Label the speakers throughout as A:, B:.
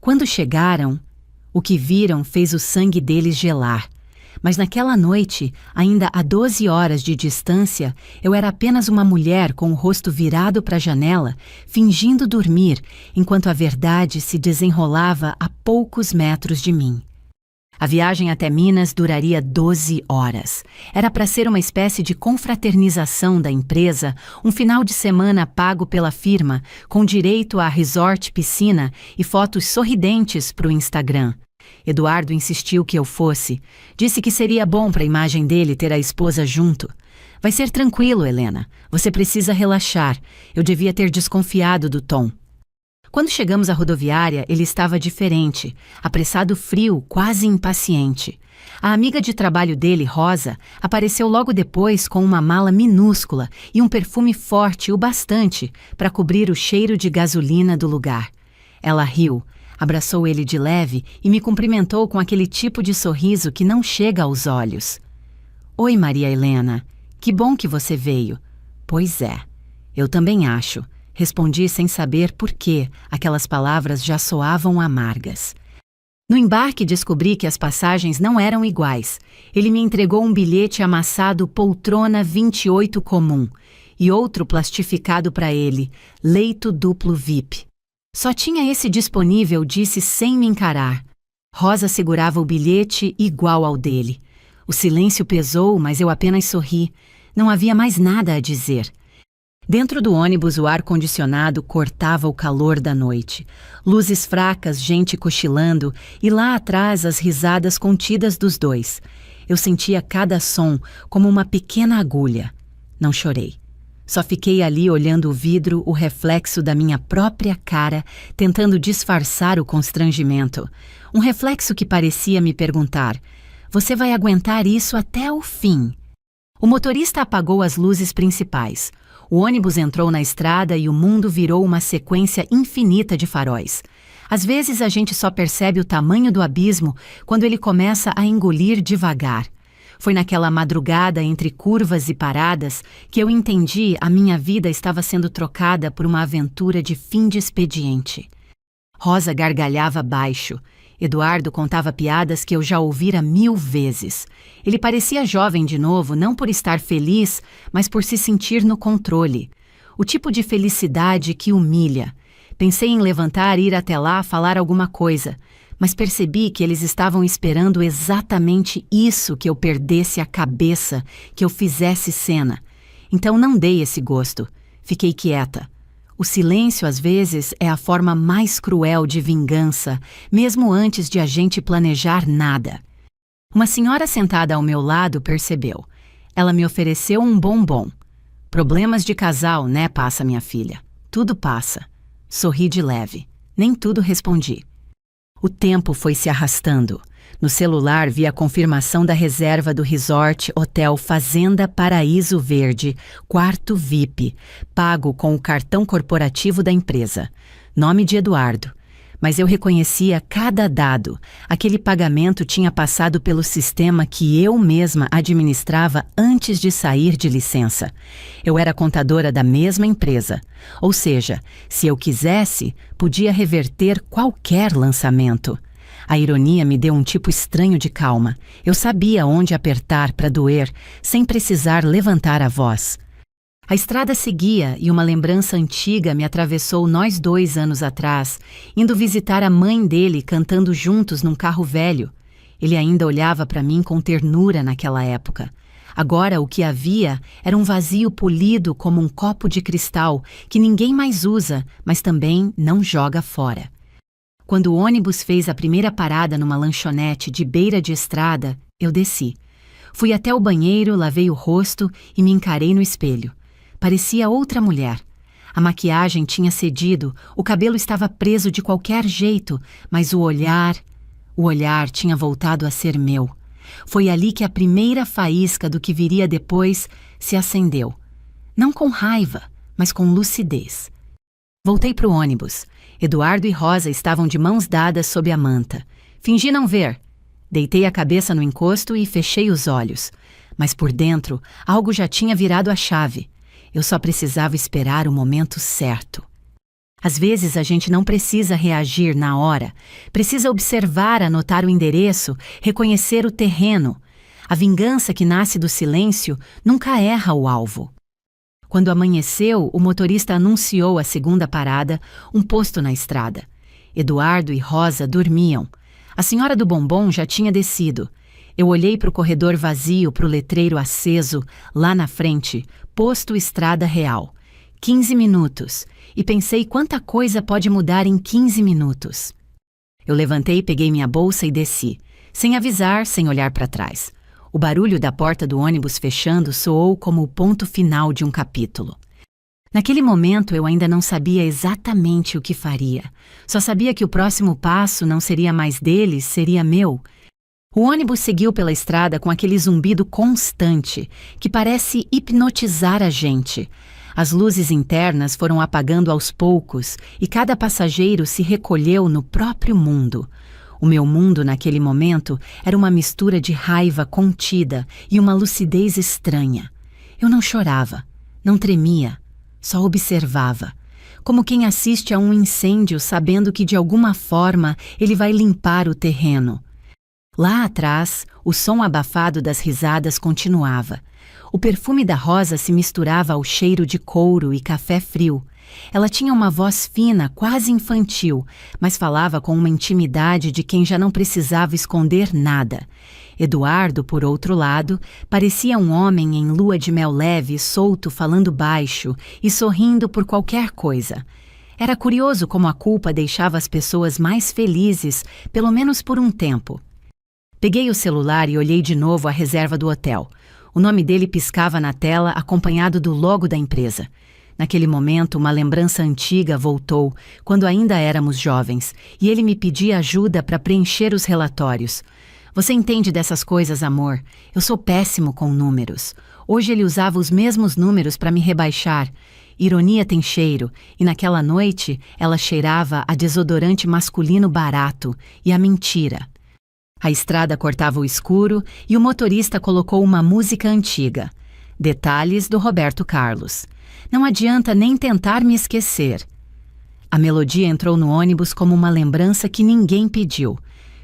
A: Quando chegaram, o que viram fez o sangue deles gelar. Mas naquela noite, ainda a 12 horas de distância, eu era apenas uma mulher com o rosto virado para a janela, fingindo dormir, enquanto a verdade se desenrolava a poucos metros de mim. A viagem até Minas duraria 12 horas. Era para ser uma espécie de confraternização da empresa, um final de semana pago pela firma, com direito a resort, piscina e fotos sorridentes para o Instagram. Eduardo insistiu que eu fosse. Disse que seria bom para a imagem dele ter a esposa junto. Vai ser tranquilo, Helena. Você precisa relaxar. Eu devia ter desconfiado do Tom. Quando chegamos à rodoviária, ele estava diferente, apressado, frio, quase impaciente. A amiga de trabalho dele, Rosa, apareceu logo depois com uma mala minúscula e um perfume forte o bastante para cobrir o cheiro de gasolina do lugar. Ela riu, abraçou ele de leve e me cumprimentou com aquele tipo de sorriso que não chega aos olhos. Oi, Maria Helena. Que bom que você veio. Pois é, eu também acho. Respondi sem saber por que aquelas palavras já soavam amargas. No embarque descobri que as passagens não eram iguais. Ele me entregou um bilhete amassado poltrona 28 comum e outro plastificado para ele, leito duplo VIP. Só tinha esse disponível, disse sem me encarar. Rosa segurava o bilhete igual ao dele. O silêncio pesou, mas eu apenas sorri. Não havia mais nada a dizer. Dentro do ônibus, o ar-condicionado cortava o calor da noite. Luzes fracas, gente cochilando e lá atrás as risadas contidas dos dois. Eu sentia cada som como uma pequena agulha. Não chorei. Só fiquei ali olhando o vidro, o reflexo da minha própria cara, tentando disfarçar o constrangimento. Um reflexo que parecia me perguntar: você vai aguentar isso até o fim? O motorista apagou as luzes principais. O ônibus entrou na estrada e o mundo virou uma sequência infinita de faróis. Às vezes a gente só percebe o tamanho do abismo quando ele começa a engolir devagar. Foi naquela madrugada entre curvas e paradas que eu entendi a minha vida estava sendo trocada por uma aventura de fim de expediente. Rosa gargalhava baixo. Eduardo contava piadas que eu já ouvira 1000 vezes. Ele parecia jovem de novo, não por estar feliz, mas por se sentir no controle. O tipo de felicidade que humilha. Pensei em levantar e ir até lá falar alguma coisa, mas percebi que eles estavam esperando exatamente isso, que eu perdesse a cabeça, que eu fizesse cena. Então não dei esse gosto. Fiquei quieta. O silêncio, às vezes, é a forma mais cruel de vingança, mesmo antes de a gente planejar nada. Uma senhora sentada ao meu lado percebeu. Ela me ofereceu um bombom. Problemas de casal, né, passa, minha filha? Tudo passa. Sorri de leve. Nem tudo respondi. O tempo foi se arrastando. No celular vi a confirmação da reserva do resort Hotel Fazenda Paraíso Verde, quarto VIP, pago com o cartão corporativo da empresa. Nome de Eduardo. Mas eu reconhecia cada dado. Aquele pagamento tinha passado pelo sistema que eu mesma administrava antes de sair de licença. Eu era contadora da mesma empresa. Ou seja, se eu quisesse, podia reverter qualquer lançamento. A ironia me deu um tipo estranho de calma. Eu sabia onde apertar para doer, sem precisar levantar a voz. A estrada seguia e uma lembrança antiga me atravessou nós 2 anos atrás, indo visitar a mãe dele cantando juntos num carro velho. Ele ainda olhava para mim com ternura naquela época. Agora o que havia era um vazio polido como um copo de cristal que ninguém mais usa, mas também não joga fora. Quando o ônibus fez a primeira parada numa lanchonete de beira de estrada, eu desci. Fui até o banheiro, lavei o rosto e me encarei no espelho. Parecia outra mulher. A maquiagem tinha cedido, o cabelo estava preso de qualquer jeito, mas o olhar tinha voltado a ser meu. Foi ali que a primeira faísca do que viria depois se acendeu. Não com raiva, mas com lucidez. Voltei para o ônibus. Eduardo e Rosa estavam de mãos dadas sob a manta. Fingi não ver. Deitei a cabeça no encosto e fechei os olhos. Mas por dentro, algo já tinha virado a chave. Eu só precisava esperar o momento certo. Às vezes a gente não precisa reagir na hora, precisa observar, anotar o endereço, reconhecer o terreno. A vingança que nasce do silêncio nunca erra o alvo. Quando amanheceu, o motorista anunciou a segunda parada, um posto na estrada. Eduardo e Rosa dormiam. A senhora do bombom já tinha descido. Eu olhei para o corredor vazio, para o letreiro aceso, lá na frente, posto Estrada Real. 15 minutos. E pensei quanta coisa pode mudar em 15 minutos. Eu levantei, peguei minha bolsa e desci, sem avisar, sem olhar para trás. O barulho da porta do ônibus fechando soou como o ponto final de um capítulo. Naquele momento eu ainda não sabia exatamente o que faria. Só sabia que o próximo passo não seria mais deles, seria meu. O ônibus seguiu pela estrada com aquele zumbido constante, que parece hipnotizar a gente. As luzes internas foram apagando aos poucos e cada passageiro se recolheu no próprio mundo. O meu mundo naquele momento era uma mistura de raiva contida e uma lucidez estranha. Eu não chorava, não tremia, só observava, como quem assiste a um incêndio sabendo que de alguma forma ele vai limpar o terreno. Lá atrás, o som abafado das risadas continuava. O perfume da Rosa se misturava ao cheiro de couro e café frio. Ela tinha uma voz fina, quase infantil, mas falava com uma intimidade de quem já não precisava esconder nada. Eduardo, por outro lado, parecia um homem em lua de mel leve, solto, falando baixo e sorrindo por qualquer coisa. Era curioso como a culpa deixava as pessoas mais felizes, pelo menos por um tempo. Peguei o celular e olhei de novo a reserva do hotel. O nome dele piscava na tela, acompanhado do logo da empresa. Naquele momento, uma lembrança antiga voltou, quando ainda éramos jovens, e ele me pedia ajuda para preencher os relatórios. Você entende dessas coisas, amor? Eu sou péssimo com números. Hoje ele usava os mesmos números para me rebaixar. Ironia tem cheiro, e naquela noite ela cheirava a desodorante masculino barato e a mentira. A estrada cortava o escuro e o motorista colocou uma música antiga. Detalhes do Roberto Carlos. Não adianta nem tentar me esquecer. A melodia entrou no ônibus como uma lembrança que ninguém pediu.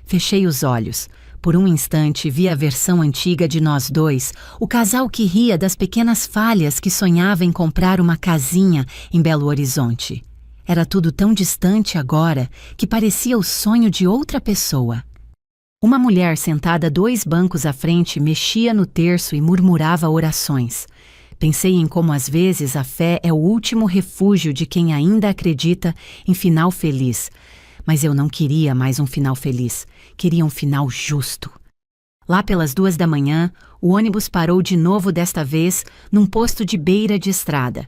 A: Fechei os olhos. Por um instante vi a versão antiga de nós dois, o casal que ria das pequenas falhas que sonhava em comprar uma casinha em Belo Horizonte. Era tudo tão distante agora que parecia o sonho de outra pessoa. Uma mulher sentada 2 bancos à frente mexia no terço e murmurava orações. Pensei em como às vezes a fé é o último refúgio de quem ainda acredita em final feliz. Mas eu não queria mais um final feliz, queria um final justo. Lá pelas 2 da manhã, o ônibus parou de novo desta vez num posto de beira de estrada.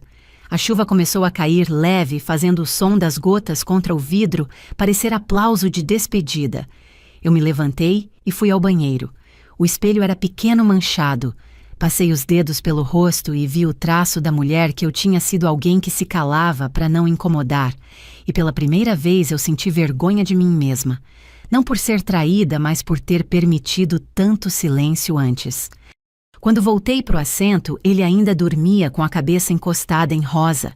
A: A chuva começou a cair leve, fazendo o som das gotas contra o vidro parecer aplauso de despedida. Eu me levantei e fui ao banheiro. O espelho era pequeno manchado. Passei os dedos pelo rosto e vi o traço da mulher que eu tinha sido alguém que se calava para não incomodar. E pela primeira vez eu senti vergonha de mim mesma. Não por ser traída, mas por ter permitido tanto silêncio antes. Quando voltei para o assento, ele ainda dormia com a cabeça encostada em Rosa.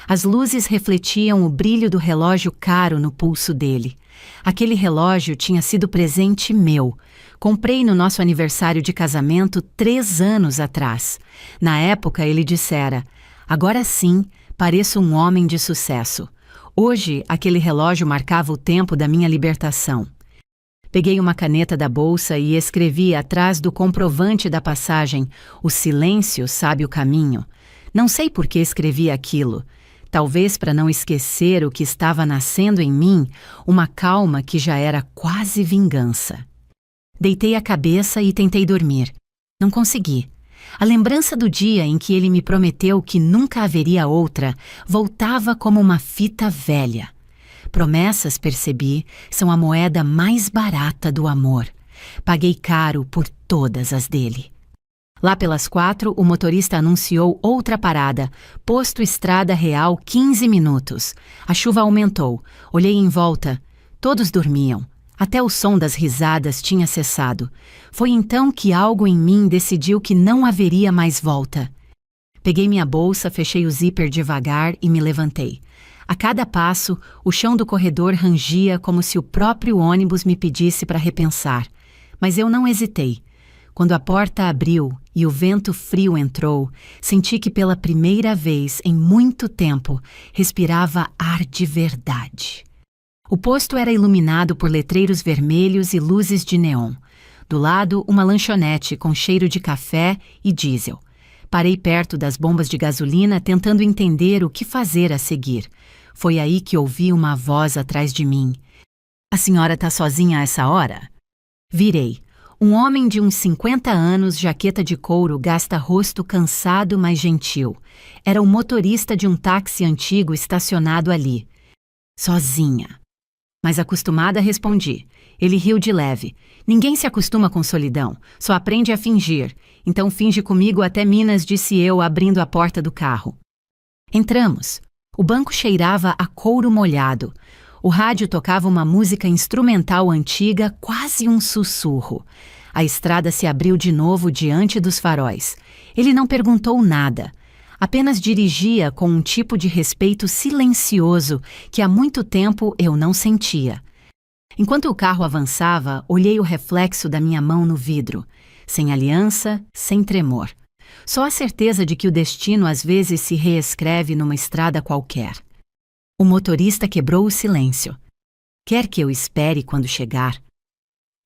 A: As luzes refletiam o brilho do relógio caro no pulso dele. Aquele relógio tinha sido presente meu. Comprei no nosso aniversário de casamento 3 anos atrás. Na época ele dissera: "Agora sim, pareço um homem de sucesso." Hoje, aquele relógio marcava o tempo da minha libertação. Peguei uma caneta da bolsa e escrevi atrás do comprovante da passagem: "O silêncio sabe o caminho." Não sei por que escrevi aquilo. Talvez para não esquecer o que estava nascendo em mim, uma calma que já era quase vingança. Deitei a cabeça e tentei dormir. Não consegui. A lembrança do dia em que ele me prometeu que nunca haveria outra voltava como uma fita velha. Promessas, percebi, são a moeda mais barata do amor. Paguei caro por todas as dele. Lá pelas 4, o motorista anunciou outra parada, posto Estrada Real, 15 minutos. A chuva aumentou. Olhei em volta. Todos dormiam. Até o som das risadas tinha cessado. Foi então que algo em mim decidiu que não haveria mais volta. Peguei minha bolsa, fechei o zíper devagar e me levantei. A cada passo, o chão do corredor rangia como se o próprio ônibus me pedisse para repensar. Mas eu não hesitei. Quando a porta abriu e o vento frio entrou, senti que pela primeira vez em muito tempo respirava ar de verdade. O posto era iluminado por letreiros vermelhos e luzes de neon. Do lado, uma lanchonete com cheiro de café e diesel. Parei perto das bombas de gasolina tentando entender o que fazer a seguir. Foi aí que ouvi uma voz atrás de mim. "A senhora está sozinha a essa hora?" Virei. Um homem de uns 50 anos, jaqueta de couro, gasta-rosto cansado, mas gentil. Era o motorista de um táxi antigo estacionado ali. "Sozinha." Mas acostumada, respondi. Ele riu de leve. "Ninguém se acostuma com solidão, só aprende a fingir. Então finge comigo até Minas", disse eu, abrindo a porta do carro. Entramos. O banco cheirava a couro molhado. O rádio tocava uma música instrumental antiga, quase um sussurro. A estrada se abriu de novo diante dos faróis. Ele não perguntou nada. Apenas dirigia com um tipo de respeito silencioso que há muito tempo eu não sentia. Enquanto o carro avançava, olhei o reflexo da minha mão no vidro. Sem aliança, sem tremor. Só a certeza de que o destino às vezes se reescreve numa estrada qualquer. O motorista quebrou o silêncio. "Quer que eu espere quando chegar?"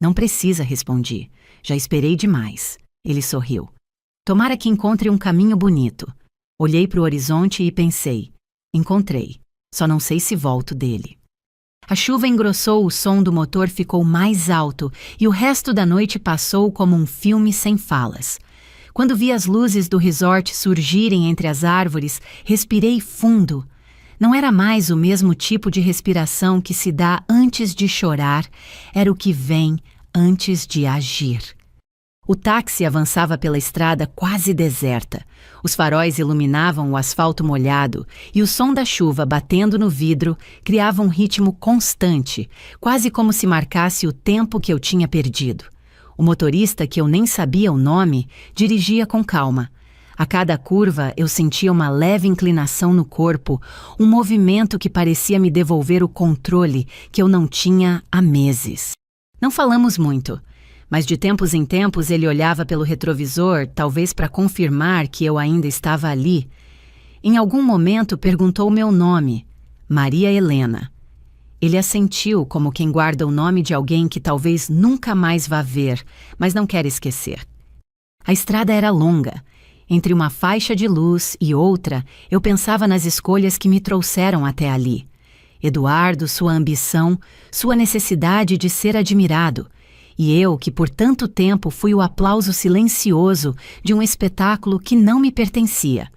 A: "Não precisa", respondi. "Já esperei demais." Ele sorriu. "Tomara que encontre um caminho bonito." Olhei para o horizonte e pensei. Encontrei. Só não sei se volto dele. A chuva engrossou, o som do motor ficou mais alto e o resto da noite passou como um filme sem falas. Quando vi as luzes do resort surgirem entre as árvores, respirei fundo. Não era mais o mesmo tipo de respiração que se dá antes de chorar, era o que vem antes de agir. O táxi avançava pela estrada quase deserta. Os faróis iluminavam o asfalto molhado e o som da chuva batendo no vidro criava um ritmo constante, quase como se marcasse o tempo que eu tinha perdido. O motorista, que eu nem sabia o nome, dirigia com calma. A cada curva eu sentia uma leve inclinação no corpo, um movimento que parecia me devolver o controle que eu não tinha há meses. Não falamos muito. Mas de tempos em tempos ele olhava pelo retrovisor, talvez para confirmar que eu ainda estava ali. Em algum momento perguntou meu nome, Maria Helena. Ele assentiu como quem guarda o nome de alguém que talvez nunca mais vá ver, mas não quer esquecer. A estrada era longa. Entre uma faixa de luz e outra, eu pensava nas escolhas que me trouxeram até ali. Eduardo, sua ambição, sua necessidade de ser admirado. E eu, que por tanto tempo fui o aplauso silencioso de um espetáculo que não me pertencia.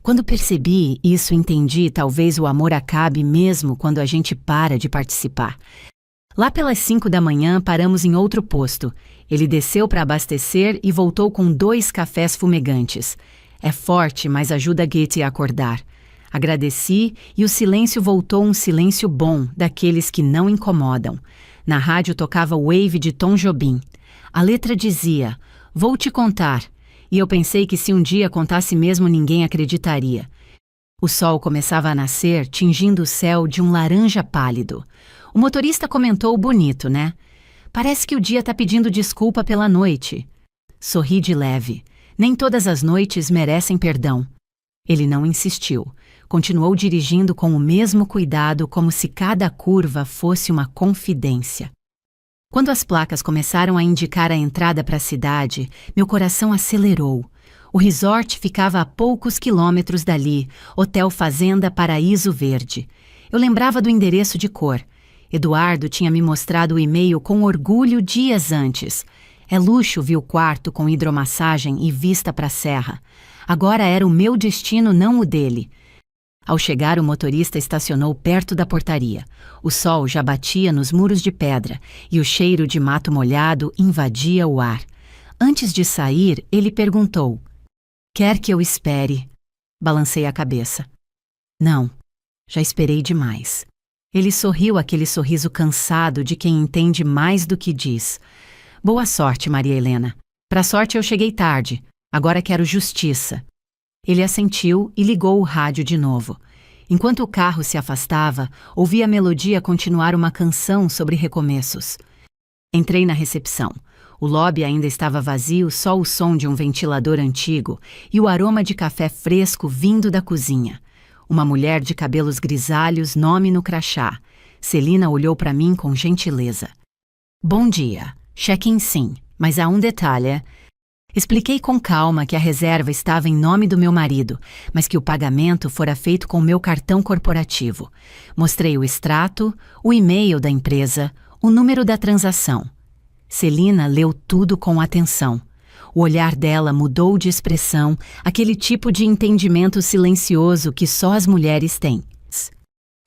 A: Quando percebi isso, entendi talvez o amor acabe mesmo quando a gente para de participar. Lá pelas 5 da manhã paramos em outro posto. Ele desceu para abastecer e voltou com 2 cafés fumegantes. É forte, mas ajuda Getty a acordar. Agradeci e o silêncio voltou um silêncio bom, daqueles que não incomodam. Na rádio tocava Wave de Tom Jobim. A letra dizia, "Vou te contar." E eu pensei que se um dia contasse mesmo ninguém acreditaria. O sol começava a nascer, tingindo o céu de um laranja pálido. O motorista comentou, "Bonito, né? Parece que o dia está pedindo desculpa pela noite." Sorri de leve. Nem todas as noites merecem perdão. Ele não insistiu. Continuou dirigindo com o mesmo cuidado, como se cada curva fosse uma confidência. Quando as placas começaram a indicar a entrada para a cidade, meu coração acelerou. O resort ficava a poucos quilômetros dali, Hotel Fazenda Paraíso Verde. Eu lembrava do endereço de cor. Eduardo tinha me mostrado o e-mail com orgulho dias antes. É luxo, vi o quarto com hidromassagem e vista para a serra. Agora era o meu destino, não o dele. Ao chegar, o motorista estacionou perto da portaria. O sol já batia nos muros de pedra e o cheiro de mato molhado invadia o ar. Antes de sair, ele perguntou, "Quer que eu espere?" Balancei a cabeça. "Não, já esperei demais." Ele sorriu, aquele sorriso cansado de quem entende mais do que diz. "Boa sorte, Maria Helena. Pra sorte eu cheguei tarde. Agora quero justiça." Ele assentiu e ligou o rádio de novo. Enquanto o carro se afastava, ouvi a melodia continuar uma canção sobre recomeços. Entrei na recepção. O lobby ainda estava vazio, só o som de um ventilador antigo e o aroma de café fresco vindo da cozinha. Uma mulher de cabelos grisalhos, nome no crachá. Celina olhou para mim com gentileza. Bom dia. Check-in sim, mas há um detalhe. Expliquei com calma que a reserva estava em nome do meu marido, mas que o pagamento fora feito com o meu cartão corporativo. Mostrei o extrato, o e-mail da empresa, o número da transação. Celina leu tudo com atenção. O olhar dela mudou de expressão, aquele tipo de entendimento silencioso que só as mulheres têm.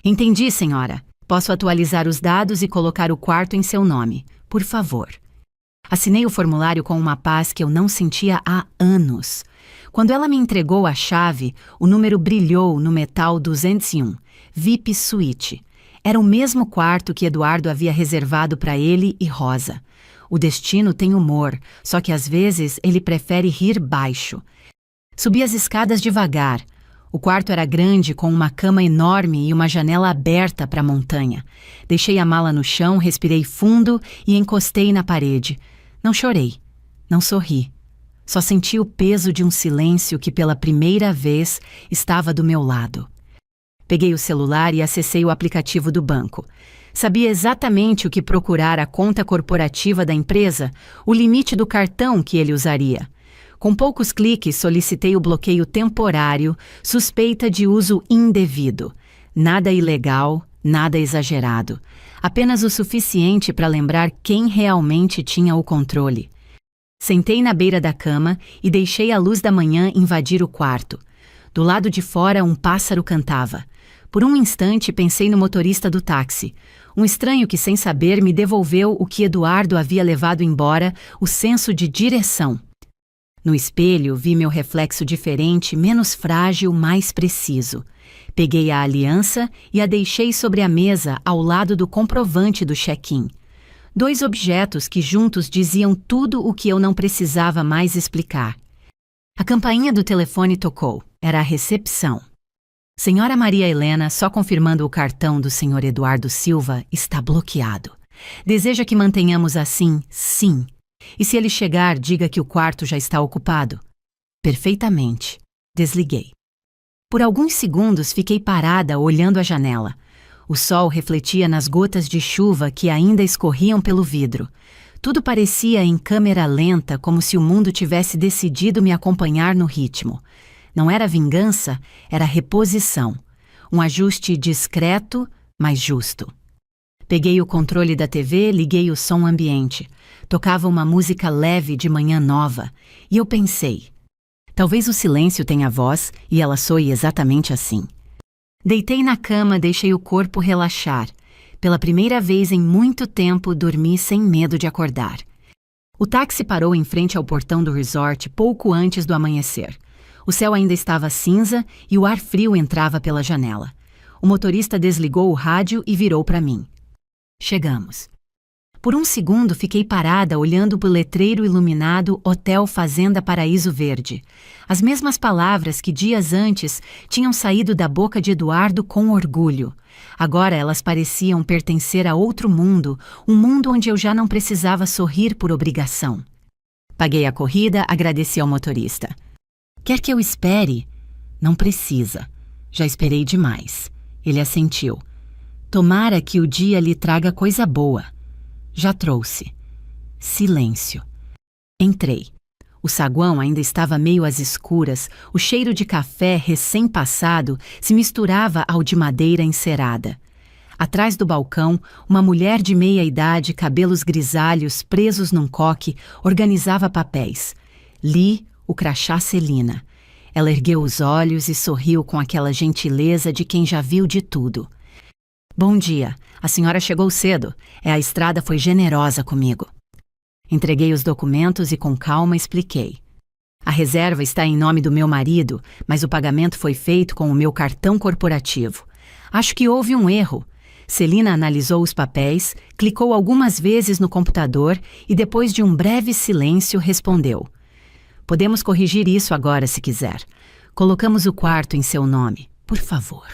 A: Entendi, senhora. Posso atualizar os dados e colocar o quarto em seu nome, por favor. Assinei o formulário com uma paz que eu não sentia há anos. Quando ela me entregou a chave, o número brilhou no metal 201, VIP Suite. Era o mesmo quarto que Eduardo havia reservado para ele e Rosa. O destino tem humor, só que às vezes ele prefere rir baixo. Subi as escadas devagar. O quarto era grande, com uma cama enorme e uma janela aberta para a montanha. Deixei a mala no chão, respirei fundo e encostei na parede. Não chorei, não sorri. Só senti o peso de um silêncio que pela primeira vez estava do meu lado. Peguei o celular e acessei o aplicativo do banco. Sabia exatamente o que procurar a conta corporativa da empresa, o limite do cartão que ele usaria. Com poucos cliques, solicitei o bloqueio temporário, suspeita de uso indevido. Nada ilegal, nada exagerado. Apenas o suficiente para lembrar quem realmente tinha o controle. Sentei na beira da cama e deixei a luz da manhã invadir o quarto. Do lado de fora, um pássaro cantava. Por um instante, pensei no motorista do táxi. Um estranho que, sem saber, me devolveu o que Eduardo havia levado embora, o senso de direção. No espelho, vi meu reflexo diferente, menos frágil, mais preciso. Peguei a aliança e a deixei sobre a mesa ao lado do comprovante do check-in. 2 objetos que juntos diziam tudo o que eu não precisava mais explicar. A campainha do telefone tocou. Era a recepção. Senhora Maria Helena, só confirmando o cartão do senhor Eduardo Silva, está bloqueado. Deseja que mantenhamos assim? Sim. E se ele chegar, diga que o quarto já está ocupado. Perfeitamente. Desliguei. Por alguns segundos fiquei parada olhando a janela. O sol refletia nas gotas de chuva que ainda escorriam pelo vidro. Tudo parecia em câmera lenta, como se o mundo tivesse decidido me acompanhar no ritmo. Não era vingança, era reposição. Um ajuste discreto, mas justo. Peguei o controle da TV, liguei o som ambiente. Tocava uma música leve de manhã nova. E eu pensei, talvez o silêncio tenha voz e ela soe exatamente assim. Deitei na cama, deixei o corpo relaxar. Pela primeira vez em muito tempo, dormi sem medo de acordar. O táxi parou em frente ao portão do resort pouco antes do amanhecer. O céu ainda estava cinza e o ar frio entrava pela janela. O motorista desligou o rádio e virou para mim. Chegamos. Por um segundo fiquei parada olhando para o letreiro iluminado Hotel Fazenda Paraíso Verde. As mesmas palavras que dias antes tinham saído da boca de Eduardo com orgulho. Agora elas pareciam pertencer a outro mundo, um mundo onde eu já não precisava sorrir por obrigação. Paguei a corrida, agradeci ao motorista. Quer que eu espere? Não precisa. Já esperei demais. Ele assentiu. Tomara que o dia lhe traga coisa boa. Já trouxe. Silêncio. Entrei. O saguão ainda estava meio às escuras, o cheiro de café recém-passado se misturava ao de madeira encerada. Atrás do balcão, uma mulher de meia-idade, cabelos grisalhos presos num coque, organizava papéis. Li o crachá Celina. Ela ergueu os olhos e sorriu com aquela gentileza de quem já viu de tudo. Bom dia, a senhora chegou cedo. A estrada foi generosa comigo. Entreguei os documentos e com calma expliquei. A reserva está em nome do meu marido, mas o pagamento foi feito com o meu cartão corporativo. Acho que houve um erro. Celina analisou os papéis, clicou algumas vezes no computador e depois de um breve silêncio respondeu. Podemos corrigir isso agora se quiser. Colocamos o quarto em seu nome, por favor.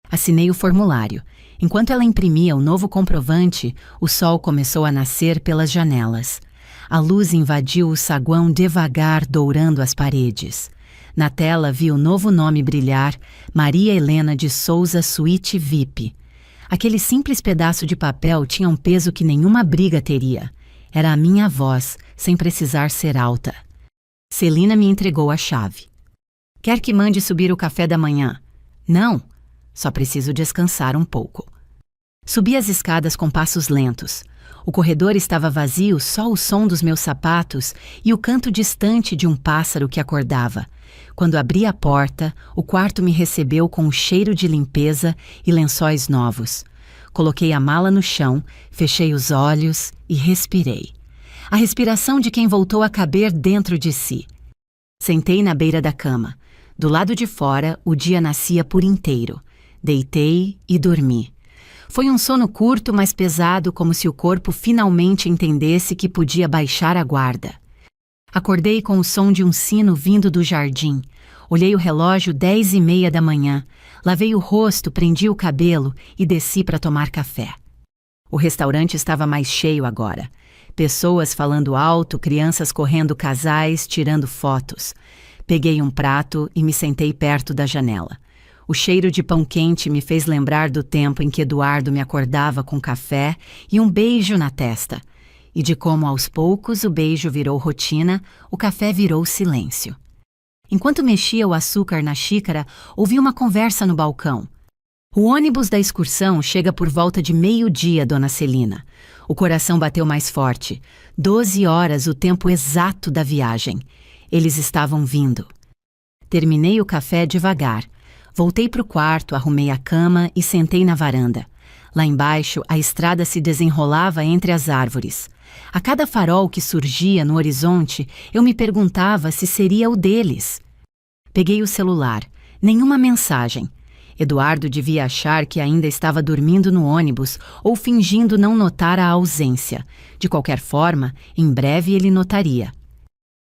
A: Assinei o formulário. Enquanto ela imprimia o novo comprovante, o sol começou a nascer pelas janelas. A luz invadiu o saguão devagar, dourando as paredes. Na tela vi o novo nome brilhar, Maria Helena de Souza Suíte VIP. Aquele simples pedaço de papel tinha um peso que nenhuma briga teria. Era a minha voz, sem precisar ser alta. Celina me entregou a chave. Quer que mande subir o café da manhã? Não, só preciso descansar um pouco. Subi as escadas com passos lentos. O corredor estava vazio, só o som dos meus sapatos e o canto distante de um pássaro que acordava. Quando abri a porta, o quarto me recebeu com um cheiro de limpeza e lençóis novos. Coloquei a mala no chão, fechei os olhos e respirei. A respiração de quem voltou a caber dentro de si. Sentei na beira da cama. Do lado de fora, o dia nascia por inteiro. Deitei e dormi. Foi um sono curto, mas pesado, como se o corpo finalmente entendesse que podia baixar a guarda. Acordei com o som de um sino vindo do jardim. Olhei o relógio 10h30 da manhã. Lavei o rosto, prendi o cabelo e desci para tomar café. O restaurante estava mais cheio agora. Pessoas falando alto, crianças correndo casais, tirando fotos. Peguei um prato e me sentei perto da janela. O cheiro de pão quente me fez lembrar do tempo em que Eduardo me acordava com café e um beijo na testa. E de como aos poucos o beijo virou rotina, o café virou silêncio. Enquanto mexia o açúcar na xícara, ouvi uma conversa no balcão. O ônibus da excursão chega por volta de 12h, dona Celina. O coração bateu mais forte. 12 horas, o tempo exato da viagem. Eles estavam vindo. Terminei o café devagar. Voltei para o quarto, arrumei a cama e sentei na varanda. Lá embaixo, a estrada se desenrolava entre as árvores. A cada farol que surgia no horizonte, eu me perguntava se seria o deles. Peguei o celular. Nenhuma mensagem. Eduardo devia achar que ainda estava dormindo no ônibus ou fingindo não notar a ausência. De qualquer forma, em breve ele notaria.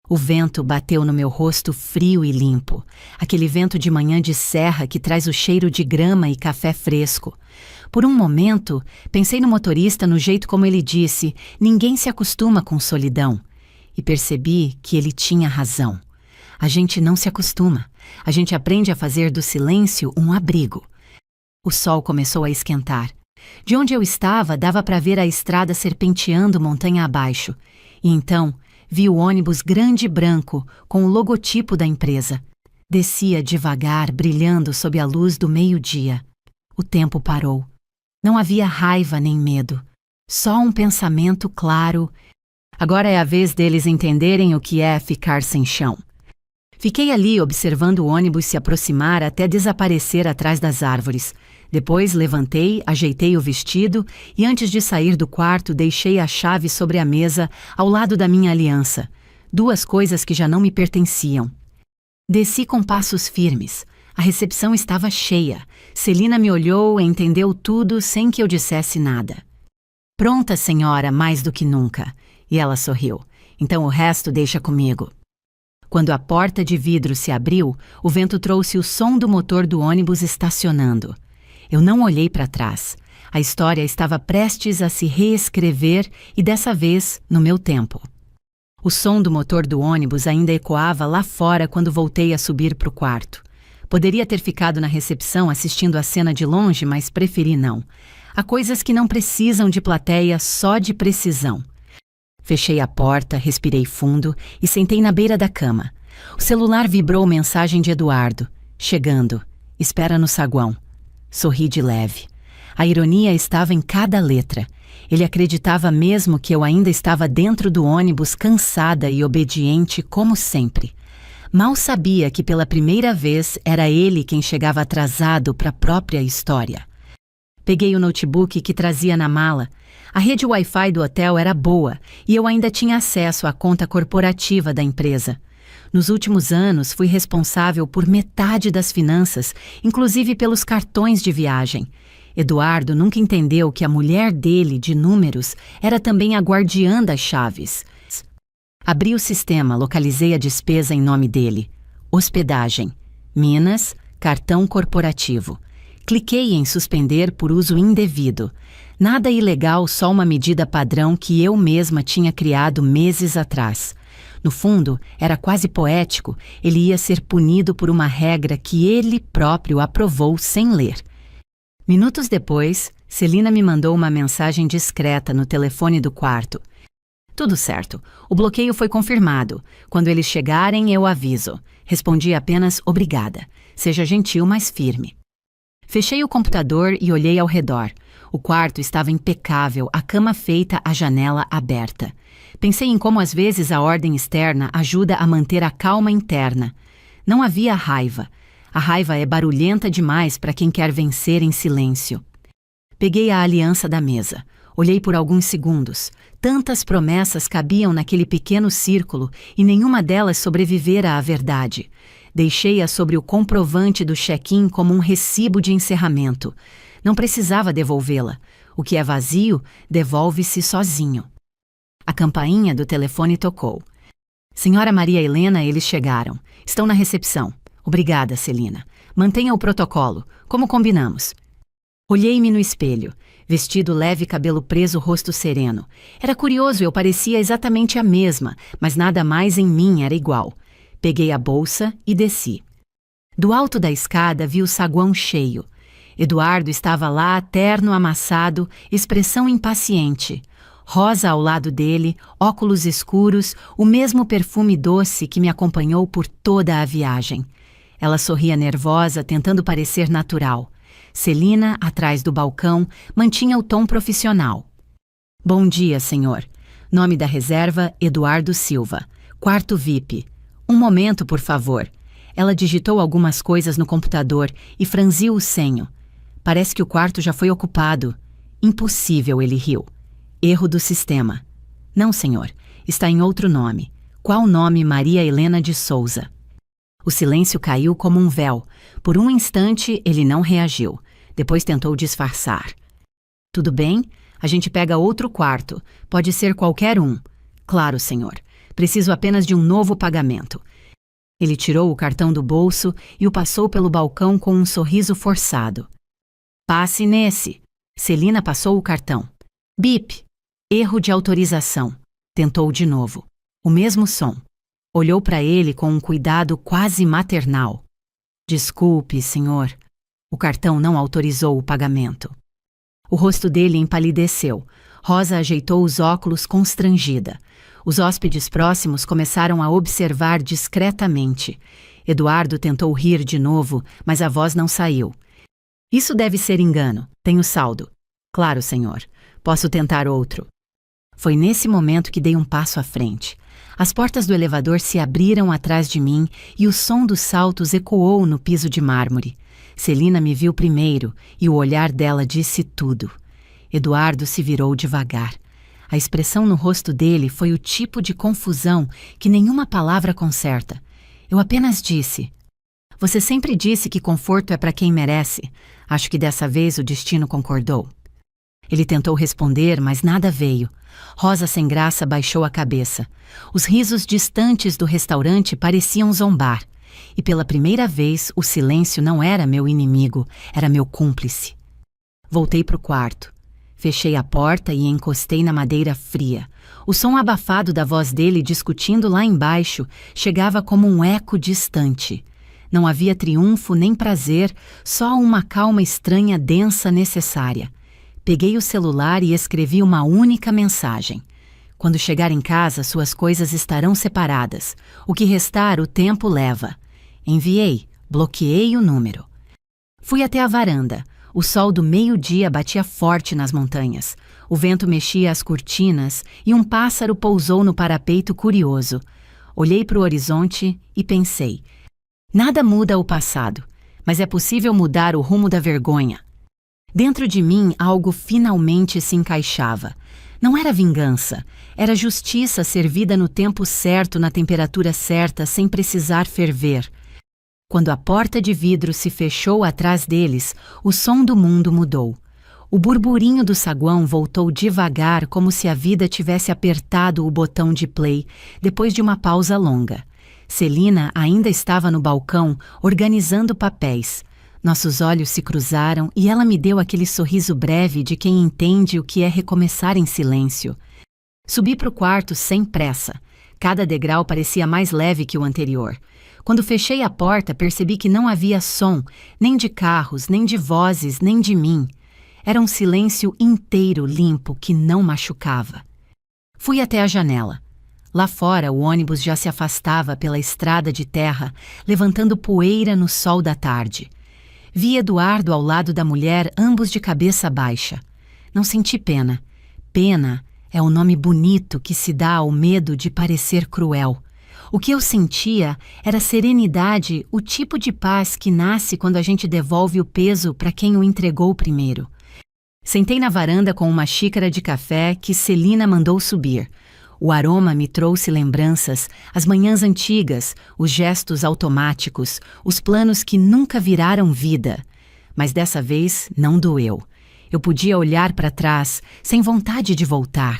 A: O vento bateu no meu rosto frio e limpo. Aquele vento de manhã de serra que traz o cheiro de grama e café fresco. Por um momento, pensei no motorista no jeito como ele disse, ninguém se acostuma com solidão. E percebi que ele tinha razão. A gente não se acostuma. A gente aprende a fazer do silêncio um abrigo. O sol começou a esquentar. De onde eu estava, dava para ver a estrada serpenteando montanha abaixo. E então, vi o ônibus grande e branco, com o logotipo da empresa. Descia devagar, brilhando sob a luz do meio-dia. O tempo parou. Não havia raiva nem medo. Só um pensamento claro. Agora é a vez deles entenderem o que é ficar sem chão. Fiquei ali observando o ônibus se aproximar até desaparecer atrás das árvores. Depois levantei, ajeitei o vestido e antes de sair do quarto deixei a chave sobre a mesa ao lado da minha aliança. 2 coisas que já não me pertenciam. Desci com passos firmes. A recepção estava cheia. Celina me olhou e entendeu tudo sem que eu dissesse nada. Pronta, senhora, mais do que nunca. E ela sorriu. Então o resto deixa comigo. Quando a porta de vidro se abriu, o vento trouxe o som do motor do ônibus estacionando. Eu não olhei para trás. A história estava prestes a se reescrever e dessa vez, no meu tempo. O som do motor do ônibus ainda ecoava lá fora quando voltei a subir para o quarto. Poderia ter ficado na recepção assistindo a cena de longe, mas preferi não. Há coisas que não precisam de plateia, só de precisão. Fechei a porta, respirei fundo e sentei na beira da cama. O celular vibrou mensagem de Eduardo. Chegando. Espera no saguão. Sorri de leve. A ironia estava em cada letra. Ele acreditava mesmo que eu ainda estava dentro do ônibus, cansada e obediente como sempre. Mal sabia que pela primeira vez era ele quem chegava atrasado para a própria história. Peguei o notebook que trazia na mala. A rede Wi-Fi do hotel era boa e eu ainda tinha acesso à conta corporativa da empresa. Nos últimos anos, fui responsável por metade das finanças, inclusive pelos cartões de viagem. Eduardo nunca entendeu que a mulher dele, de números, era também a guardiã das chaves. Abri o sistema, localizei a despesa em nome dele. Hospedagem. Minas, cartão corporativo. Cliquei em suspender por uso indevido. Nada ilegal, só uma medida padrão que eu mesma tinha criado meses atrás. No fundo, era quase poético, ele ia ser punido por uma regra que ele próprio aprovou sem ler. Minutos depois, Celina me mandou uma mensagem discreta no telefone do quarto. Tudo certo, o bloqueio foi confirmado. Quando eles chegarem, eu aviso. Respondi apenas obrigada. Seja gentil, mas firme. Fechei o computador e olhei ao redor. O quarto estava impecável, a cama feita, a janela aberta. Pensei em como às vezes a ordem externa ajuda a manter a calma interna. Não havia raiva. A raiva é barulhenta demais para quem quer vencer em silêncio. Peguei a aliança da mesa. Olhei por alguns segundos. Tantas promessas cabiam naquele pequeno círculo e nenhuma delas sobrevivera à verdade. Deixei-a sobre o comprovante do check-in como um recibo de encerramento. Não precisava devolvê-la. O que é vazio, devolve-se sozinho. A campainha do telefone tocou. Senhora Maria Helena, eles chegaram. Estão na recepção. Obrigada, Celina. Mantenha o protocolo, como combinamos. Olhei-me no espelho. Vestido leve, cabelo preso, rosto sereno. Era curioso, eu parecia exatamente a mesma, mas nada mais em mim era igual. Peguei a bolsa e desci. Do alto da escada vi o saguão cheio. Eduardo estava lá, terno amassado, expressão impaciente. Rosa ao lado dele, óculos escuros, o mesmo perfume doce que me acompanhou por toda a viagem. Ela sorria nervosa, tentando parecer natural. Celina, atrás do balcão, mantinha o tom profissional. Bom dia, senhor. Nome da reserva, Eduardo Silva. Quarto VIP. Um momento, por favor. Ela digitou algumas coisas no computador e franziu o senho. Parece que o quarto já foi ocupado. Impossível, ele riu. Erro do sistema. Não, senhor. Está em outro nome. Qual nome? Maria Helena de Souza. O silêncio caiu como um véu. Por um instante, ele não reagiu. Depois tentou disfarçar. Tudo bem? A gente pega outro quarto. Pode ser qualquer um. Claro, senhor. Preciso apenas de um novo pagamento. Ele tirou o cartão do bolso e o passou pelo balcão com um sorriso forçado. Passe nesse. Celina passou o cartão. Bip. Erro de autorização. Tentou de novo. O mesmo som. Olhou para ele com um cuidado quase maternal. Desculpe, senhor. O cartão não autorizou o pagamento. O rosto dele empalideceu. Rosa ajeitou os óculos constrangida. Os hóspedes próximos começaram a observar discretamente. Eduardo tentou rir de novo, mas a voz não saiu. Isso deve ser engano. Tenho saldo. Claro, senhor. Posso tentar outro. Foi nesse momento que dei um passo à frente. As portas do elevador se abriram atrás de mim e o som dos saltos ecoou no piso de mármore. Celina me viu primeiro e o olhar dela disse tudo. Eduardo se virou devagar. A expressão no rosto dele foi o tipo de confusão que nenhuma palavra conserta. Eu apenas disse: Você sempre disse que conforto é para quem merece. Acho que dessa vez o destino concordou. Ele tentou responder, mas nada veio. Rosa sem graça baixou a cabeça. Os risos distantes do restaurante pareciam zombar. E pela primeira vez o silêncio não era meu inimigo, era meu cúmplice. Voltei para o quarto. Fechei a porta e encostei na madeira fria. O som abafado da voz dele discutindo lá embaixo chegava como um eco distante. Não havia triunfo nem prazer, só uma calma estranha densa necessária. Peguei o celular e escrevi uma única mensagem. Quando chegar em casa, suas coisas estarão separadas. O que restar, o tempo leva. Enviei. Bloqueei o número. Fui até a varanda. O sol do meio-dia batia forte nas montanhas. O vento mexia as cortinas e um pássaro pousou no parapeito curioso. Olhei para o horizonte e pensei: nada muda o passado, mas é possível mudar o rumo da vergonha. Dentro de mim, algo finalmente se encaixava. Não era vingança, era justiça servida no tempo certo, na temperatura certa, sem precisar ferver. Quando a porta de vidro se fechou atrás deles, o som do mundo mudou. O burburinho do saguão voltou devagar, como se a vida tivesse apertado o botão de play, depois de uma pausa longa. Celina ainda estava no balcão, organizando papéis. Nossos olhos se cruzaram e ela me deu aquele sorriso breve de quem entende o que é recomeçar em silêncio. Subi para o quarto sem pressa. Cada degrau parecia mais leve que o anterior. Quando fechei a porta, percebi que não havia som, nem de carros, nem de vozes, nem de mim. Era um silêncio inteiro limpo que não machucava. Fui até a janela. Lá fora, o ônibus já se afastava pela estrada de terra, levantando poeira no sol da tarde. Vi Eduardo ao lado da mulher, ambos de cabeça baixa. Não senti pena. Pena é o nome bonito que se dá ao medo de parecer cruel. O que eu sentia era serenidade, o tipo de paz que nasce quando a gente devolve o peso para quem o entregou primeiro. Sentei na varanda com uma xícara de café que Celina mandou subir. O aroma me trouxe lembranças, as manhãs antigas, os gestos automáticos, os planos que nunca viraram vida. Mas dessa vez não doeu. Eu podia olhar para trás, sem vontade de voltar.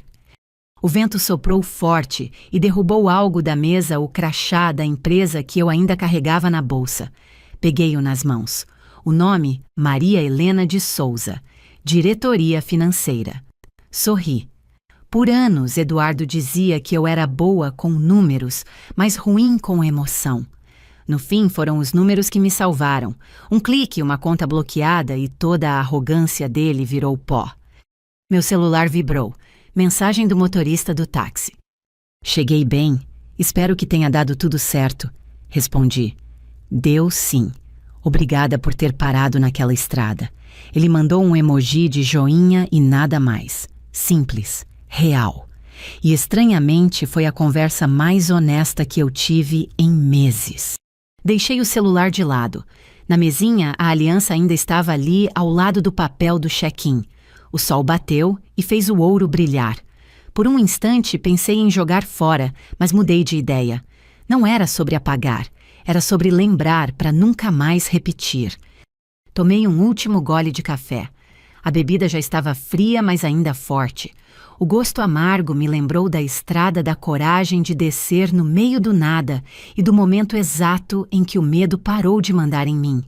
A: O vento soprou forte e derrubou algo da mesa, o crachá da empresa que eu ainda carregava na bolsa. Peguei-o nas mãos. O nome, Maria Helena de Souza, Diretoria Financeira. Sorri. Por anos, Eduardo dizia que eu era boa com números, mas ruim com emoção. No fim, foram os números que me salvaram. Um clique, uma conta bloqueada e toda a arrogância dele virou pó. Meu celular vibrou. Mensagem do motorista do táxi. Cheguei bem. Espero que tenha dado tudo certo. Respondi. Deu sim. Obrigada por ter parado naquela estrada. Ele mandou um emoji de joinha e nada mais. Simples. Real. E estranhamente foi a conversa mais honesta que eu tive em meses. Deixei o celular de lado. Na mesinha, a aliança ainda estava ali ao lado do papel do check-in. O sol bateu e fez o ouro brilhar. Por um instante pensei em jogar fora, mas mudei de ideia. Não era sobre apagar, era sobre lembrar para nunca mais repetir. Tomei um último gole de café. A bebida já estava fria, mas ainda forte. O gosto amargo me lembrou da estrada da coragem de descer no meio do nada e do momento exato em que o medo parou de mandar em mim.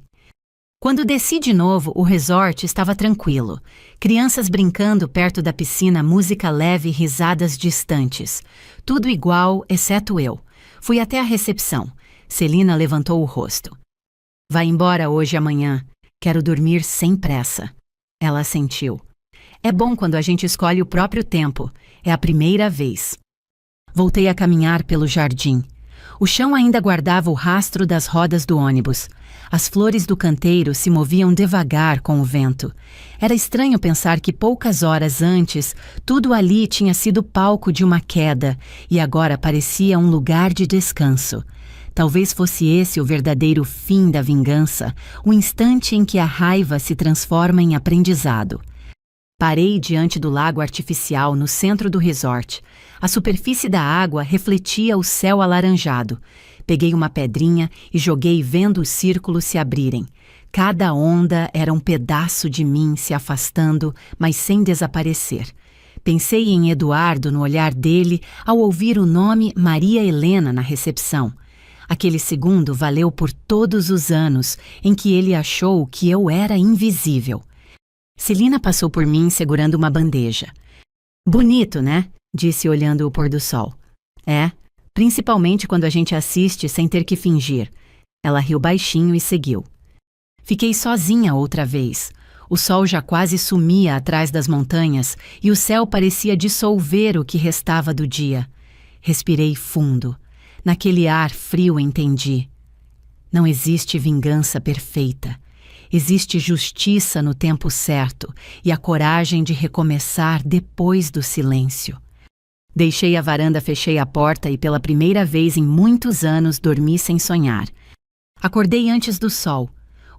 A: Quando desci de novo, o resort estava tranquilo. Crianças brincando perto da piscina, música leve e risadas distantes. Tudo igual, exceto eu. Fui até a recepção. Celina levantou o rosto. Vai embora hoje e amanhã. Quero dormir sem pressa. Ela assentiu. É bom quando a gente escolhe o próprio tempo. É a primeira vez. Voltei a caminhar pelo jardim. O chão ainda guardava o rastro das rodas do ônibus. As flores do canteiro se moviam devagar com o vento. Era estranho pensar que poucas horas antes, tudo ali tinha sido palco de uma queda e agora parecia um lugar de descanso. Talvez fosse esse o verdadeiro fim da vingança, o instante em que a raiva se transforma em aprendizado. Parei diante do lago artificial no centro do resort. A superfície da água refletia o céu alaranjado. Peguei uma pedrinha e joguei vendo os círculos se abrirem. Cada onda era um pedaço de mim se afastando, mas sem desaparecer. Pensei em Eduardo no olhar dele ao ouvir o nome Maria Helena na recepção. Aquele segundo valeu por todos os anos em que ele achou que eu era invisível. Celina passou por mim segurando uma bandeja. Bonito, né? Disse olhando o pôr do sol. É, principalmente quando a gente assiste sem ter que fingir. Ela riu baixinho e seguiu. Fiquei sozinha outra vez. O sol já quase sumia atrás das montanhas e o céu parecia dissolver o que restava do dia. Respirei fundo. Naquele ar frio entendi. Não existe vingança perfeita. Existe justiça no tempo certo e a coragem de recomeçar depois do silêncio. Deixei a varanda, fechei a porta e pela primeira vez em muitos anos dormi sem sonhar. Acordei antes do sol.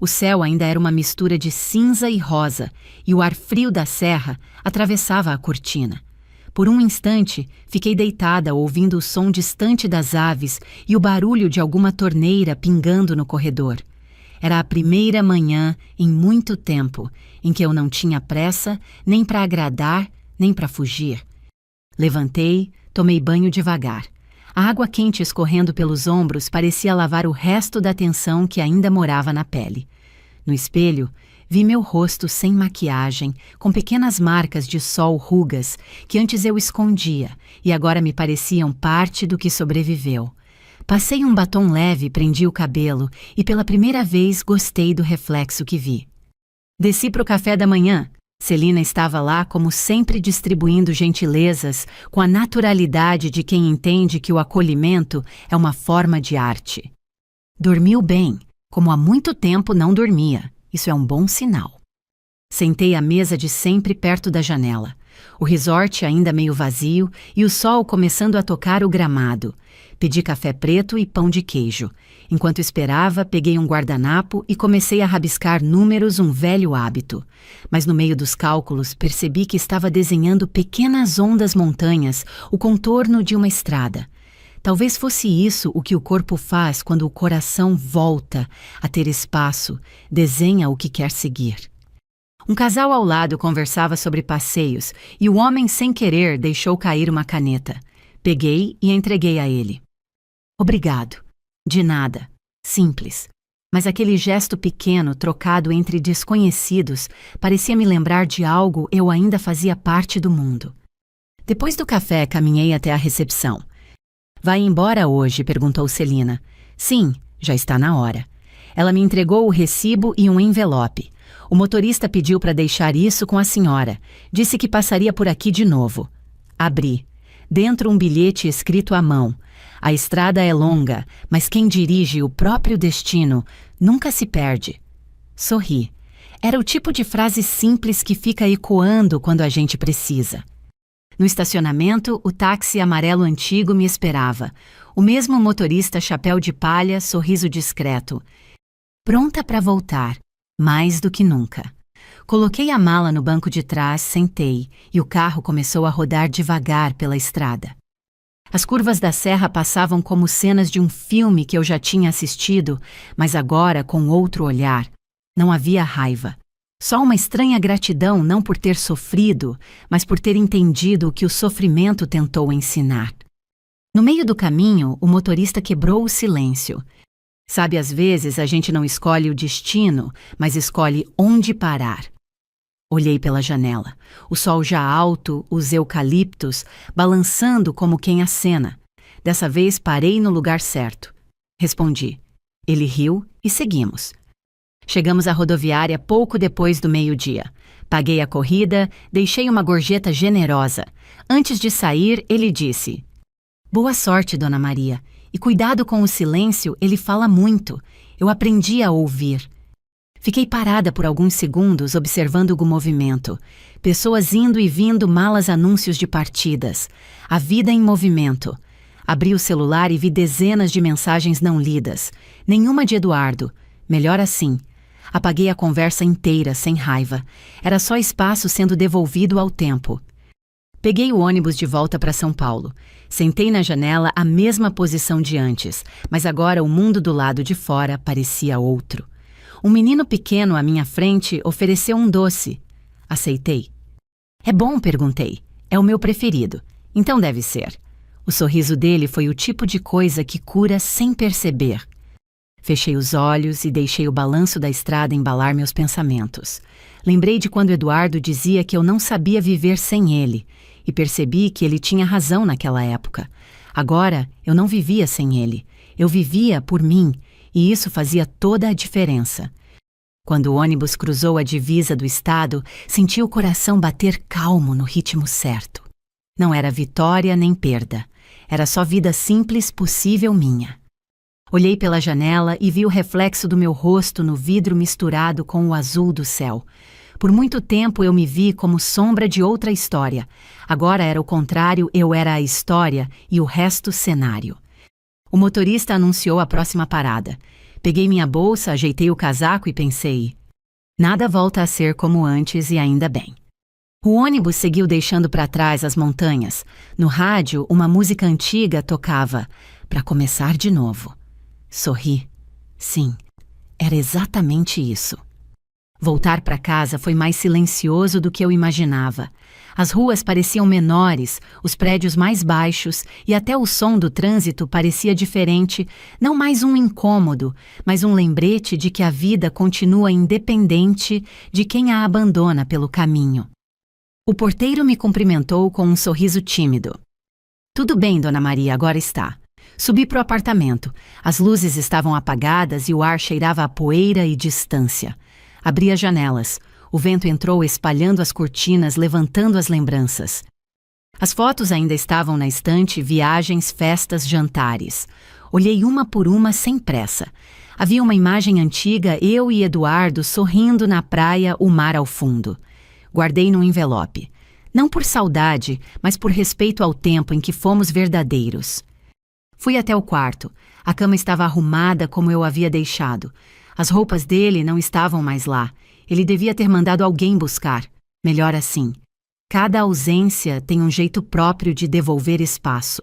A: O céu ainda era uma mistura de cinza e rosa e o ar frio da serra atravessava a cortina. Por um instante, fiquei deitada ouvindo o som distante das aves e o barulho de alguma torneira pingando no corredor. Era a primeira manhã em muito tempo em que eu não tinha pressa nem para agradar, nem para fugir. Levantei, tomei banho devagar. A água quente escorrendo pelos ombros parecia lavar o resto da tensão que ainda morava na pele. No espelho, vi meu rosto sem maquiagem, com pequenas marcas de sol rugas que antes eu escondia e agora me pareciam parte do que sobreviveu. Passei um batom leve, prendi o cabelo e pela primeira vez gostei do reflexo que vi. Desci para o café da manhã. Celina estava lá, como sempre, distribuindo gentilezas com a naturalidade de quem entende que o acolhimento é uma forma de arte. Dormiu bem, como há muito tempo não dormia. Isso é um bom sinal. Sentei à mesa de sempre perto da janela. O resort ainda meio vazio e o sol começando a tocar o gramado. Pedi café preto e pão de queijo. Enquanto esperava, peguei um guardanapo e comecei a rabiscar números, um velho hábito. Mas no meio dos cálculos, percebi que estava desenhando pequenas ondas montanhas, o contorno de uma estrada. Talvez fosse isso o que o corpo faz quando o coração volta a ter espaço, desenha o que quer seguir. Um casal ao lado conversava sobre passeios e o homem, sem querer, deixou cair uma caneta. Peguei e entreguei a ele. Obrigado. De nada. Simples. Mas aquele gesto pequeno, trocado entre desconhecidos, parecia me lembrar de algo eu ainda fazia parte do mundo. Depois do café, caminhei até a recepção. Vai embora hoje? Perguntou Celina. Sim, já está na hora. Ela me entregou o recibo e um envelope. O motorista pediu para deixar isso com a senhora. Disse que passaria por aqui de novo. Abri. Dentro um bilhete escrito à mão. A estrada é longa, mas quem dirige o próprio destino nunca se perde. Sorri. Era o tipo de frase simples que fica ecoando quando a gente precisa. No estacionamento, o táxi amarelo antigo me esperava. O mesmo motorista, chapéu de palha, sorriso discreto. Pronta para voltar, mais do que nunca. Coloquei a mala no banco de trás, sentei, e o carro começou a rodar devagar pela estrada. As curvas da serra passavam como cenas de um filme que eu já tinha assistido, mas agora com outro olhar. Não havia raiva. Só uma estranha gratidão, não por ter sofrido, mas por ter entendido o que o sofrimento tentou ensinar. No meio do caminho, o motorista quebrou o silêncio. Sabe, às vezes a gente não escolhe o destino, mas escolhe onde parar. Olhei pela janela. O sol já alto, os eucaliptos, balançando como quem acena. Dessa vez parei no lugar certo. Respondi. Ele riu e seguimos. Chegamos à rodoviária pouco depois do meio-dia. Paguei a corrida, deixei uma gorjeta generosa. Antes de sair, ele disse: Boa sorte, Dona Maria. E cuidado com o silêncio, ele fala muito. Eu aprendi a ouvir. Fiquei parada por alguns segundos observando o movimento. Pessoas indo e vindo, malas, anúncios de partidas. A vida em movimento. Abri o celular e vi dezenas de mensagens não lidas. Nenhuma de Eduardo. Melhor assim. Apaguei a conversa inteira, sem raiva. Era só espaço sendo devolvido ao tempo. Peguei o ônibus de volta para São Paulo. Sentei na janela, a mesma posição de antes, mas agora o mundo do lado de fora parecia outro. Um menino pequeno à minha frente ofereceu um doce. Aceitei. É bom? Perguntei. É o meu preferido. Então deve ser. O sorriso dele foi o tipo de coisa que cura sem perceber. Fechei os olhos e deixei o balanço da estrada embalar meus pensamentos. Lembrei de quando Eduardo dizia que eu não sabia viver sem ele, e percebi que ele tinha razão naquela época. Agora, eu não vivia sem ele. Eu vivia por mim, e isso fazia toda a diferença. Quando o ônibus cruzou a divisa do estado, senti o coração bater calmo no ritmo certo. Não era vitória nem perda. Era só vida simples possível minha. Olhei pela janela e vi o reflexo do meu rosto no vidro misturado com o azul do céu. Por muito tempo eu me vi como sombra de outra história. Agora era o contrário, eu era a história e o resto cenário. O motorista anunciou a próxima parada. Peguei minha bolsa, ajeitei o casaco e pensei: nada volta a ser como antes e ainda bem. O ônibus seguiu deixando para trás as montanhas. No rádio, uma música antiga tocava, para começar de novo. Sorri. Sim, era exatamente isso. Voltar para casa foi mais silencioso do que eu imaginava. As ruas pareciam menores, os prédios mais baixos e até o som do trânsito parecia diferente, não mais um incômodo, mas um lembrete de que a vida continua independente de quem a abandona pelo caminho. O porteiro me cumprimentou com um sorriso tímido. Tudo bem, Dona Maria, agora está. Subi para o apartamento. As luzes estavam apagadas e o ar cheirava a poeira e distância. Abri as janelas. O vento entrou espalhando as cortinas, levantando as lembranças. As fotos ainda estavam na estante, viagens, festas, jantares. Olhei uma por uma sem pressa. Havia uma imagem antiga, eu e Eduardo sorrindo na praia, o mar ao fundo. Guardei num envelope. Não por saudade, mas por respeito ao tempo em que fomos verdadeiros. Fui até o quarto. A cama estava arrumada como eu havia deixado. As roupas dele não estavam mais lá. Ele devia ter mandado alguém buscar. Melhor assim. Cada ausência tem um jeito próprio de devolver espaço.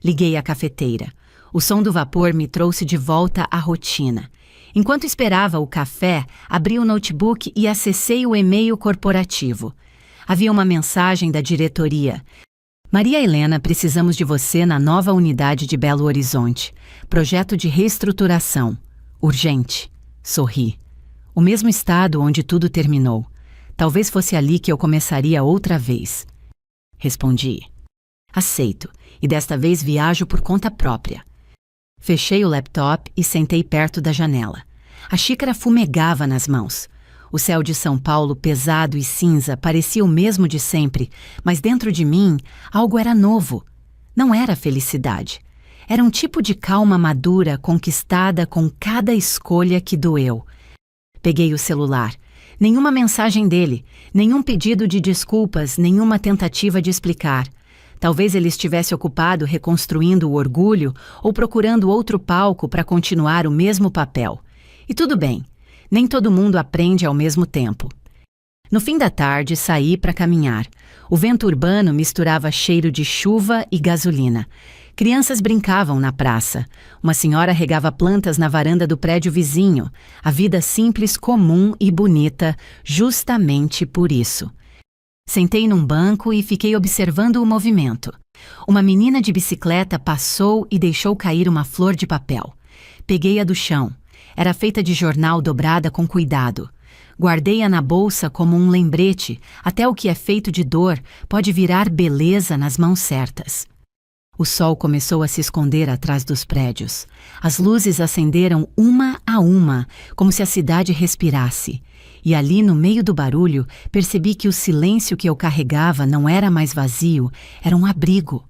A: Liguei a cafeteira. O som do vapor me trouxe de volta à rotina. Enquanto esperava o café, abri o notebook e acessei o e-mail corporativo. Havia uma mensagem da diretoria. Maria Helena, precisamos de você na nova unidade de Belo Horizonte. Projeto de reestruturação. Urgente. Sorri. O mesmo estado onde tudo terminou. Talvez fosse ali que eu começaria outra vez. Respondi. Aceito, e desta vez viajo por conta própria. Fechei o laptop e sentei perto da janela. A xícara fumegava nas mãos. O céu de São Paulo, pesado e cinza, parecia o mesmo de sempre, mas dentro de mim algo era novo. Não era felicidade. Era um tipo de calma madura conquistada com cada escolha que doeu. Peguei o celular. Nenhuma mensagem dele, nenhum pedido de desculpas, nenhuma tentativa de explicar. Talvez ele estivesse ocupado reconstruindo o orgulho ou procurando outro palco para continuar o mesmo papel. E tudo bem, nem todo mundo aprende ao mesmo tempo. No fim da tarde, saí para caminhar. O vento urbano misturava cheiro de chuva e gasolina. Crianças brincavam na praça. Uma senhora regava plantas na varanda do prédio vizinho. A vida simples, comum e bonita, justamente por isso. Sentei num banco e fiquei observando o movimento. Uma menina de bicicleta passou e deixou cair uma flor de papel. Peguei-a do chão. Era feita de jornal dobrada com cuidado. Guardei-a na bolsa como um lembrete. Até o que é feito de dor pode virar beleza nas mãos certas. O sol começou a se esconder atrás dos prédios. As luzes acenderam uma a uma, como se a cidade respirasse. E ali, no meio do barulho, percebi que o silêncio que eu carregava não era mais vazio, era um abrigo.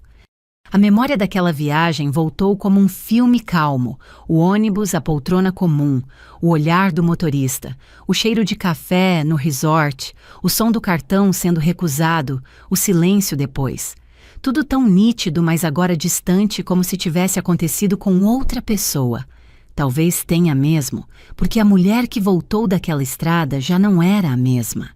A: A memória daquela viagem voltou como um filme calmo. O ônibus, a poltrona comum, o olhar do motorista, o cheiro de café no resort, o som do cartão sendo recusado, o silêncio depois. Tudo tão nítido, mas agora distante, como se tivesse acontecido com outra pessoa. Talvez tenha mesmo, porque a mulher que voltou daquela estrada já não era a mesma.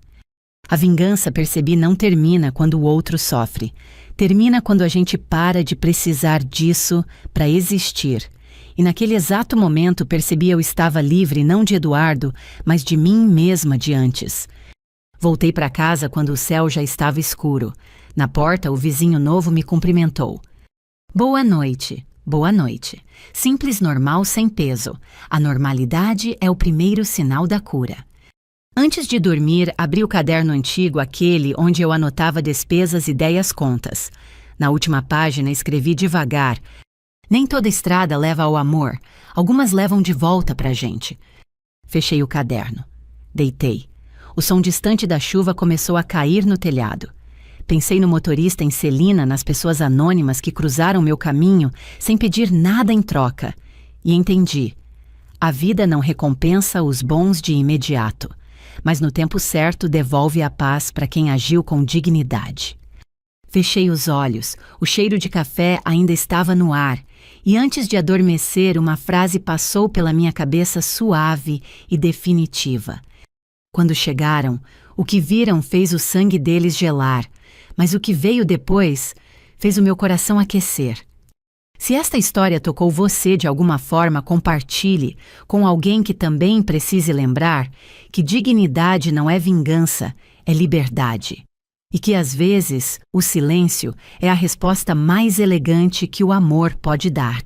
A: A vingança, percebi, não termina quando o outro sofre. Termina quando a gente para de precisar disso para existir. E naquele exato momento percebi eu estava livre não de Eduardo, mas de mim mesma de antes. Voltei para casa quando o céu já estava escuro. Na porta, o vizinho novo me cumprimentou. Boa noite. Boa noite. Simples, normal, sem peso. A normalidade é o primeiro sinal da cura. Antes de dormir, abri o caderno antigo, aquele onde eu anotava despesas, ideias, contas. Na última página, escrevi devagar. Nem toda estrada leva ao amor. Algumas levam de volta pra gente. Fechei o caderno. Deitei. O som distante da chuva começou a cair no telhado. Pensei no motorista em Celina, nas pessoas anônimas que cruzaram meu caminho sem pedir nada em troca. E entendi. A vida não recompensa os bons de imediato, mas no tempo certo devolve a paz para quem agiu com dignidade. Fechei os olhos, o cheiro de café ainda estava no ar, e antes de adormecer uma frase passou pela minha cabeça suave e definitiva. Quando chegaram, o que viram fez o sangue deles gelar, mas o que veio depois fez o meu coração aquecer. Se esta história tocou você de alguma forma, compartilhe com alguém que também precise lembrar que dignidade não é vingança, é liberdade. E que às vezes o silêncio é a resposta mais elegante que o amor pode dar.